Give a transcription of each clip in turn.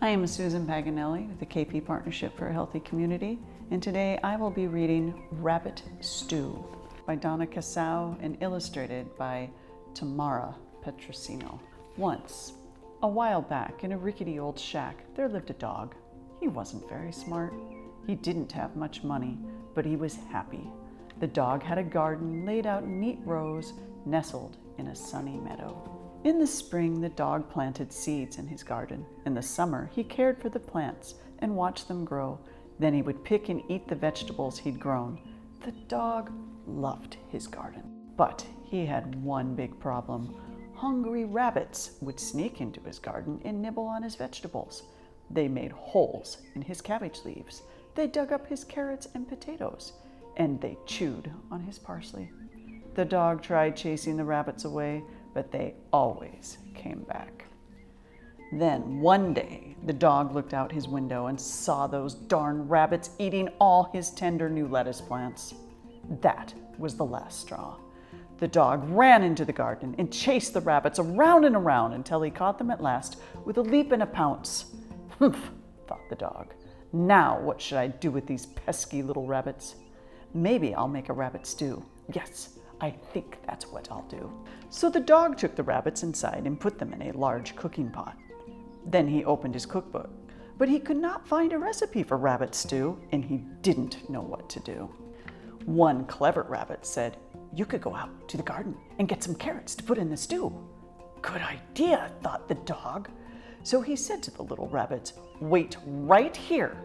I am Susan Paganelli with the KP Partnership for a Healthy Community, and today I will be reading Rabbit Stew by Donna Kosow and illustrated by Tamara Petrosino. Once, a while back, in a rickety old shack, there lived a dog. He wasn't very smart. He didn't have much money, but he was happy. The dog had a garden laid out in neat rows, nestled in a sunny meadow. In the spring, the dog planted seeds in his garden. In the summer, he cared for the plants and watched them grow. Then he would pick and eat the vegetables he'd grown. The dog loved his garden. But he had one big problem. Hungry rabbits would sneak into his garden and nibble on his vegetables. They made holes in his cabbage leaves. They dug up his carrots and potatoes, and they chewed on his parsley. The dog tried chasing the rabbits away, but they always came back. Then one day, the dog looked out his window and saw those darn rabbits eating all his tender new lettuce plants. That was the last straw. The dog ran into the garden and chased the rabbits around and around until he caught them at last with a leap and a pounce. Humph, thought the dog. Now what should I do with these pesky little rabbits? Maybe I'll make a rabbit stew. Yes, I think that's what I'll do. So the dog took the rabbits inside and put them in a large cooking pot. Then he opened his cookbook, but he could not find a recipe for rabbit stew, and he didn't know what to do. One clever rabbit said, "You could go out to the garden and get some carrots to put in the stew." Good idea, thought the dog. So he said to the little rabbits, "Wait right here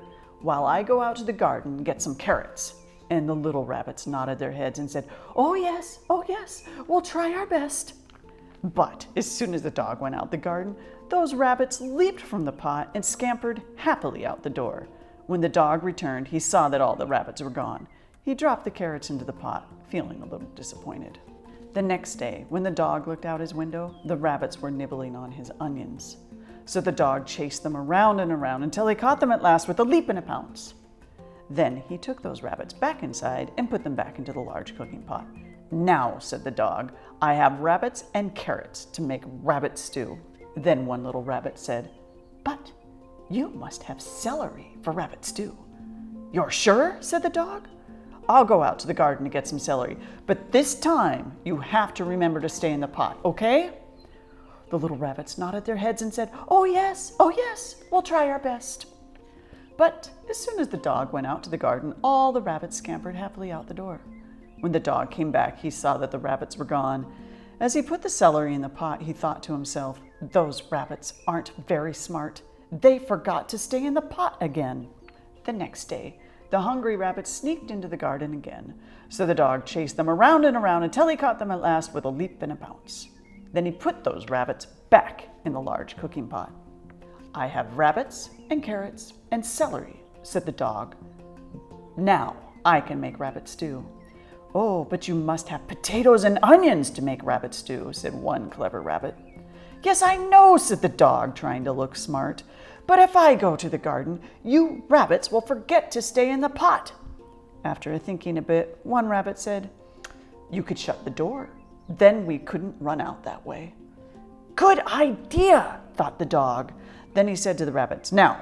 while I go out to the garden and get some carrots." And the little rabbits nodded their heads and said, oh yes, we'll try our best." But as soon as the dog went out the garden, those rabbits leaped from the pot and scampered happily out the door. When the dog returned, he saw that all the rabbits were gone. He dropped the carrots into the pot, feeling a little disappointed. The next day, when the dog looked out his window, the rabbits were nibbling on his onions. So the dog chased them around and around until he caught them at last with a leap and a pounce. Then he took those rabbits back inside and put them back into the large cooking pot. "Now," said the dog, "I have rabbits and carrots to make rabbit stew." Then one little rabbit said, "But you must have celery for rabbit stew." "You're sure?" said the dog. "I'll go out to the garden to get some celery, but this time you have to remember to stay in the pot, okay?" The little rabbits nodded their heads and said, oh yes, we'll try our best." But as soon as the dog went out to the garden, all the rabbits scampered happily out the door. When the dog came back, he saw that the rabbits were gone. As he put the celery in the pot, he thought to himself, "Those rabbits aren't very smart. They forgot to stay in the pot again." The next day, the hungry rabbits sneaked into the garden again. So the dog chased them around and around until he caught them at last with a leap and a pounce. Then he put those rabbits back in the large cooking pot. "I have rabbits and carrots and celery," said the dog. "Now I can make rabbit stew." "Oh, but you must have potatoes and onions to make rabbit stew," said one clever rabbit. "Yes, I know," said the dog, trying to look smart. "But if I go to the garden, you rabbits will forget to stay in the pot." After thinking a bit, one rabbit said, "You could shut the door. Then we couldn't run out that way." "Good idea," thought the dog. Then he said to the rabbits, "Now,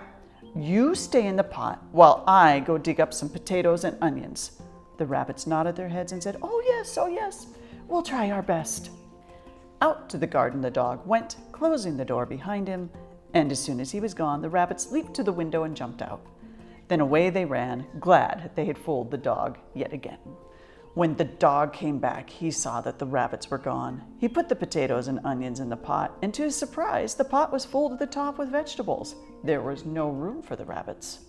you stay in the pot while I go dig up some potatoes and onions." The rabbits nodded their heads and said, oh yes, we'll try our best." Out to the garden the dog went, closing the door behind him, and as soon as he was gone, the rabbits leaped to the window and jumped out. Then away they ran, glad they had fooled the dog yet again. When the dog came back, he saw that the rabbits were gone. He put the potatoes and onions in the pot, and to his surprise, the pot was full to the top with vegetables. There was no room for the rabbits.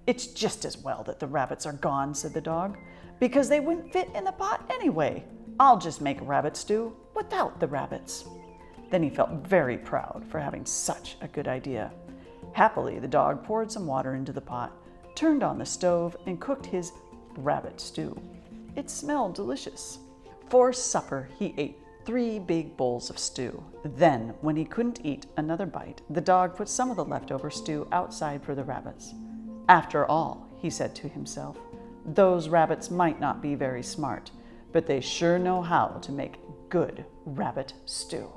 "It's just as well that the rabbits are gone," said the dog, "because they wouldn't fit in the pot anyway. I'll just make rabbit stew without the rabbits." Then he felt very proud for having such a good idea. Happily, the dog poured some water into the pot, turned on the stove, and cooked his rabbit stew. It smelled delicious. For supper, he ate 3 big bowls of stew. Then, when he couldn't eat another bite, the dog put some of the leftover stew outside for the rabbits. "After all," he said to himself, "those rabbits might not be very smart, but they sure know how to make good rabbit stew."